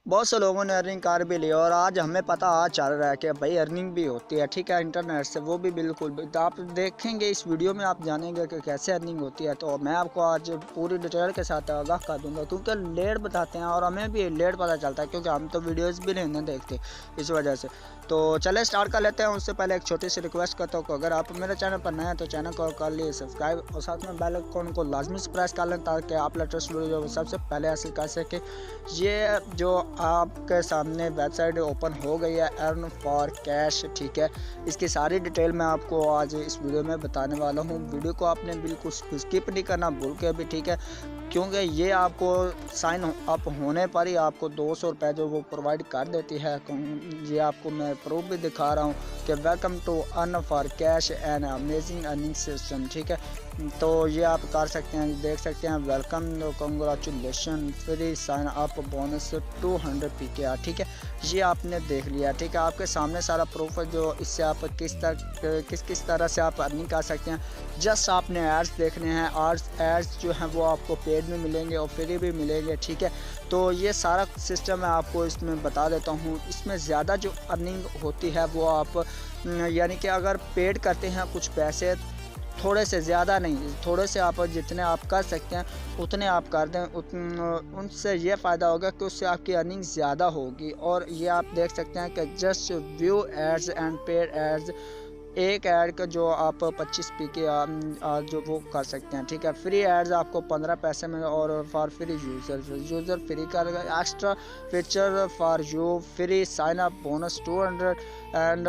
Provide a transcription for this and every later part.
बहुत से लोगों ने अर्निंग कर भी ली और आज हमें पता चल रहा है कि भाई अर्निंग भी होती है, ठीक है, इंटरनेट से, वो भी बिल्कुल। तो आप देखेंगे इस वीडियो में, आप जानेंगे कि कैसे अर्निंग होती है। तो मैं आपको आज पूरी डिटेल के साथ आगाह कर दूंगा, क्योंकि लेट बताते हैं और हमें भी लेट पता चलता है, क्योंकि हम तो वीडियोज़ भी नहीं देखते इस वजह से। तो चले स्टार्ट कर लेते हैं। उससे पहले एक छोटी सी रिक्वेस्ट करता हूँ कि अगर आप मेरे चैनल पर नए हैं तो चैनल को कर लिए सब्सक्राइब और साथ में बेल आइकन को लाजमी से प्रेस कर लें, ताकि आप लेटेस्ट वीडियो सबसे पहले हासिल कर सकें। ये जो आपके सामने वेबसाइट ओपन हो गई है, अर्न फॉर कैश, ठीक है, इसकी सारी डिटेल मैं आपको आज इस वीडियो में बताने वाला हूँ। वीडियो को आपने बिल्कुल स्किप नहीं करना भूल के भी, ठीक है, क्योंकि ये आपको साइन अप होने पर ही आपको 200 रुपये जो वो प्रोवाइड कर देती है। ये आपको मैं प्रूफ भी दिखा रहा हूँ कि welcome to earn for cash and amazing earning system, ठीक है। तो ये आप कर सकते हैं, देख सकते हैं, welcome, congratulation, free sign up bonus 200 PKR, ठीक है। ये आपने देख लिया, ठीक है। आपके सामने सारा प्रूफ है जो इससे आप किस तरह से आप अर्निंग कर सकते हैं। जस्ट आपने एड्स देखने हैं, एड्स जो हैं वो आपको पेड में मिलेंगे और फ्री भी मिलेंगे, ठीक है। तो ये सारा सिस्टम मैं आपको इसमें बता देता हूँ। इसमें ज़्यादा जो अर्निंग होती है वो आप यानी कि अगर पेड करते हैं कुछ पैसे, थोड़े से, ज़्यादा नहीं, थोड़े से आप जितने आप कर सकते हैं उतने आप कर दें, उनसे ये फ़ायदा होगा कि उससे आपकी अर्निंग ज़्यादा होगी। और ये आप देख सकते हैं कि just view ads and paid ads, एक ऐड का जो आप 25 PKR जो वो कर सकते हैं, ठीक है। फ्री एड्स आपको 15 पैसे में, और फॉर फ्री यूज़र फ्री का extra feature for you, free sign up bonus 200 and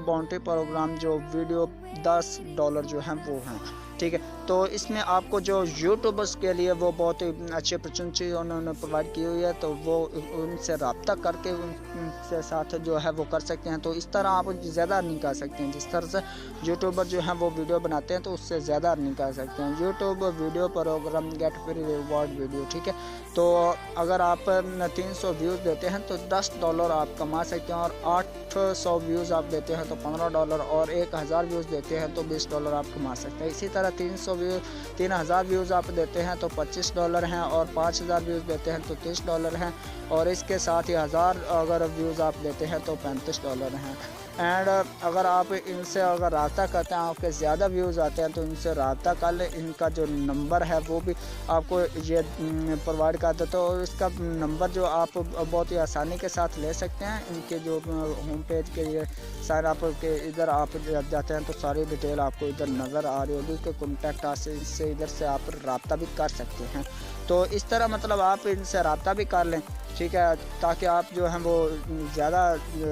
bounty program जो वीडियो $10 जो हैं वो हैं, ठीक है। तो इसमें आपको जो यूट्यूबर्स के लिए वो बहुत ही अच्छी अपॉर्चुनिटी उन्होंने प्रोवाइड की हुई है, तो वो उनसे रब्ता करके उनसे साथ जो है वो कर सकते हैं। तो इस तरह आप ज़्यादा अर्निंग कर सकते हैं। जिस तरह से यूट्यूबर जो हैं वो वीडियो बनाते हैं तो उससे ज़्यादा अर्निंग कर सकते हैं। YouTube video program get free reward video, ठीक है। तो अगर आप 300 व्यूज़ देते हैं तो $10 आप कमा सकते हैं, और 800 व्यूज़ आप देते हैं तो $15, और 1000 व्यूज़ देते हैं तो $20 आप कमा सकते हैं। इसी तरह 3000 व्यूज़ आप देते हैं तो $25 हैं, और 5000 व्यूज़ देते हैं तो $30 हैं, और इसके साथ ही 1000 अगर व्यूज़ आप देते हैं तो $35 हैं। एंड अगर आप इनसे अगर रब्ता करते हैं, आपके ज़्यादा व्यूज़ आते हैं तो इनसे रब्ता कर लें। इनका जो नंबर है वो भी आपको ये प्रोवाइड करते, तो इसका नंबर जो आप बहुत ही आसानी के साथ ले सकते हैं। इनके जो होम पेज के लिए सारे आपके इधर आप जाते हैं तो सारी डिटेल आपको इधर नज़र आ रही होगी कि कॉन्टैक्ट से इधर से आप रब्ता भी कर सकते हैं। तो इस तरह मतलब आप इनसे रब्ता भी कर लें, ठीक है, ताकि आप जो हैं वो ज़्यादा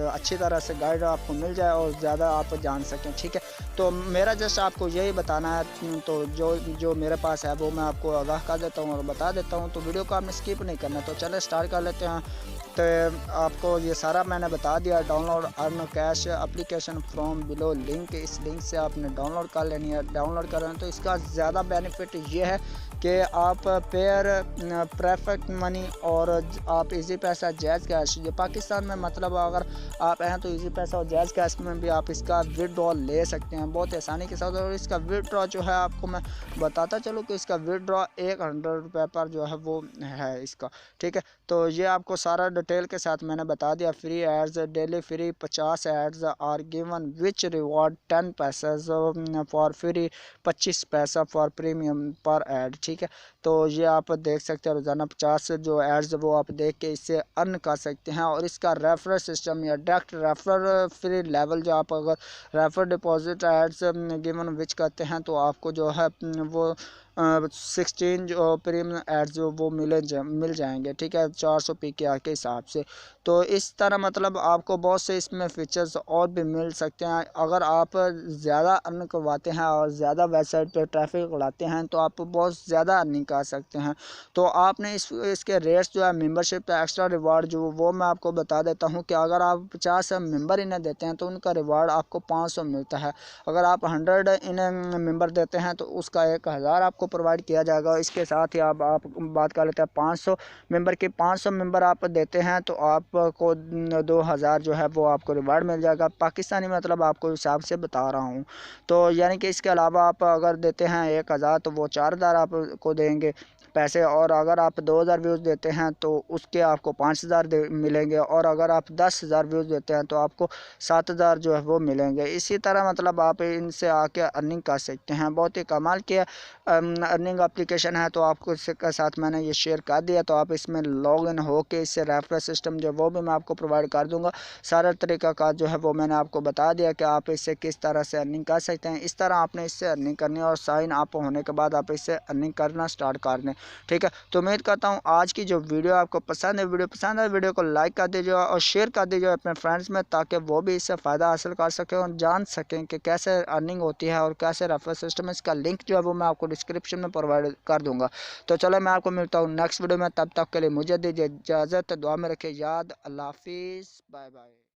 अच्छी तरह से गाइड आपको मिल जाए और ज़्यादा आप जान सकें, ठीक है। तो मेरा जस्ट आपको यही बताना है, तो जो मेरे पास है वो मैं आपको आगाह कर देता हूँ और बता देता हूँ। तो वीडियो को आपने स्किप नहीं करना। तो चले स्टार्ट कर लेते हैं। तो आपको ये सारा मैंने बता दिया। Download earn cash application from below link, इस लिंक से आपने डाउनलोड कर लेनी है। डाउनलोड कर लें तो इसका ज़्यादा बेनिफिट ये है कि आप पेयर प्रेफेक्ट मनी और आप इजी पैसा जैज़ कैश, ये पाकिस्तान में मतलब अगर आप हैं तो इजी पैसा और जैज़ कैश में भी आप इसका विड्रॉ ले सकते हैं बहुत आसानी के साथ। और इसका विड्रॉ जो है आपको मैं बताता चलूँ कि इसका विड्रॉ 100 रुपये पर जो है वो है इसका, ठीक है। तो ये आपको सारा डिटेल के साथ मैंने बता दिया। Free ads daily free 50 ads are given which reward 10 पैसा फॉर फ्री, 25 पैसा फॉर प्रीमियम पर एड, ठीक है। तो ये आप देख सकते हैं रोज़ाना 50 जो एड्स वो आप देख के इससे अर्न कर सकते हैं। और इसका रेफरल सिस्टम या डायरेक्ट रेफरल फ्री लेवल, जो आप अगर refer deposit ads given which करते हैं तो आपको जो है वो 16 जो प्रीमियम एड्स जो वो मिल जाएंगे, ठीक है, 400 PKR के हिसाब से। तो इस तरह मतलब आपको बहुत से इसमें फीचर्स और भी मिल सकते हैं। अगर आप ज़्यादा अर्न करवाते हैं और ज़्यादा वेबसाइट पे ट्रैफिक लाते हैं तो आप बहुत ज़्यादा अर्निंग कर सकते हैं। तो आपने इसके रेट्स जो है मेंबरशिप एक्स्ट्रा रिवार्ड जो वो मैं आपको बता देता हूँ कि अगर आप 50 मेंबर इन्हें देते हैं तो उनका रिवार्ड आपको 500 मिलता है। अगर आप 100 इन्हें मेंबर देते हैं तो उसका 1000 आपको प्रोवाइड किया जाएगा। इसके साथ ही आप बात कर लेते हैं 500 मेंबर की। 500 मेंबर आप देते हैं तो आपको 2000 जो है वो आपको रिवार्ड मिल जाएगा पाकिस्तानी, मतलब आपको हिसाब से बता रहा हूँ। तो यानी कि इसके अलावा आप अगर देते हैं 1000 तो वो 4000 आपको देंगे। पैसे, और अगर आप 2000 व्यूज़ देते हैं तो उसके आपको 5000 मिलेंगे, और अगर आप 10,000 व्यूज़ देते हैं तो आपको 7000 जो है वो मिलेंगे। इसी तरह मतलब आप इनसे आके अर्निंग कर सकते हैं। बहुत ही कमाल की अर्निंग एप्लीकेशन है, तो आपको इसके साथ मैंने ये शेयर कर दिया। तो आप इसमें लॉग इन होके इससे रेफरल सिस्टम जो वो भी मैं आपको प्रोवाइड कर दूँगा। सारा तरीका का जो है वो मैंने आपको बता दिया कि आप इससे किस तरह से अर्निंग कर सकते हैं। इस तरह आपने इससे अर्निंग करनी है, और साइन अप होने के बाद आप इससे अर्निंग करना स्टार्ट कर दें। ठीक है, तो उम्मीद करता हूँ आज की जो वीडियो आपको पसंद है। वीडियो पसंद है, वीडियो को लाइक कर दीजिए और शेयर कर दीजिए अपने फ्रेंड्स में, ताकि वो भी इससे फ़ायदा हासिल कर सकें और जान सकें कि कैसे अर्निंग होती है और कैसे रेफरल सिस्टम है। इसका लिंक जो है वो मैं आपको डिस्क्रिप्शन में प्रोवाइड कर दूँगा। तो चलो मैं आपको मिलता हूँ नेक्स्ट वीडियो में, तब तक के लिए मुझे दीजिए इजाज़त। दुआ में रखिए याद। अल्लाह हाफिज़, बाय बाय।